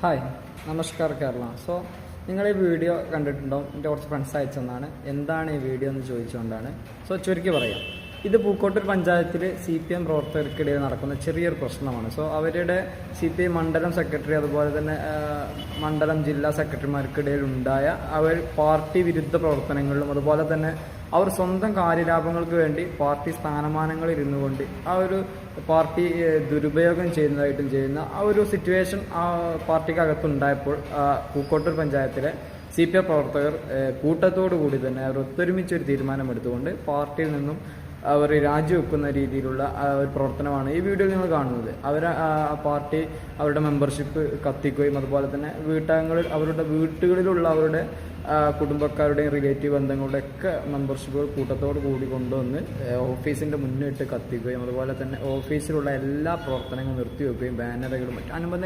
Hi, നമസ്കാർ Kerala. So നിങ്ങൾ ഈ video കണ്ടിട്ടുണ്ടോ? എൻ്റെ കുറച്ച് ഫ്രണ്ട്സ് അയച്ചെന്നാണ്. എന്താണ് ഈ വീഡിയോ എന്ന് ചോദിച്ചുകൊണ്ടാണ്. സോ ചുരുക്കി പറയാം, ഇത് പൂക്കോട്ടൂർ പഞ്ചായത്തിൽ CPM പ്രവർത്തകർക്കിടയിൽ നടക്കുന്ന ചെറിയൊരു പ്രശ്നമാണ്. സോ അവരുടെ CPI മണ്ഡലം സെക്രട്ടറി അതുപോലെ തന്നെ മണ്ഡലം ജില്ലാ സെക്രട്ടറിമാർക്കിടയിൽ ഉണ്ടായ അവർ പാർട്ടി വിരുദ്ധ പ്രവർത്തനങ്ങളിലും അതുപോലെ തന്നെ അവർ സ്വന്തം കാര്യലാഭങ്ങൾക്ക് വേണ്ടി പാർട്ടി സ്ഥാനമാനങ്ങളിൽ ഇരുന്നു കൊണ്ട് ആ ഒരു പാർട്ടി ദുരുപയോഗം ചെയ്യുന്ന ആ ഒരു സിറ്റുവേഷൻ ആ പാർട്ടിക്കകത്തുണ്ടായപ്പോൾ പൂക്കോട്ടൂർ പഞ്ചായത്തിലെ CPI പ്രവർത്തകർ കൂട്ടത്തോടു കൂടി തന്നെ അവർ ഒത്തൊരുമിച്ചൊരു തീരുമാനമെടുത്തുകൊണ്ട് പാർട്ടിയിൽ നിന്നും അവർ രാജിവെക്കുന്ന രീതിയിലുള്ള ഒരു പ്രവർത്തനമാണ് ഈ വീഡിയോയിൽ നിങ്ങൾ കാണുന്നത്. അവർ പാർട്ടി അവരുടെ മെമ്പർഷിപ്പ് കത്തിക്കുകയും അതുപോലെ തന്നെ അവരുടെ വീട്ടുകളിലുള്ള അവരുടെ കുടുംബക്കാരുടെയും റിലേറ്റീവ് ബന്ധങ്ങളുടെ ഒക്കെ മെമ്പർഷിപ്പുകൾ കൂട്ടത്തോട് കൂടി കൊണ്ടുവന്ന് ഓഫീസിൻ്റെ മുന്നിട്ട് കത്തിക്കുകയും അതുപോലെ തന്നെ ഓഫീസിലുള്ള എല്ലാ പ്രവർത്തനങ്ങളും നിർത്തിവെക്കുകയും ബാനറുകളും മറ്റു അനുബന്ധ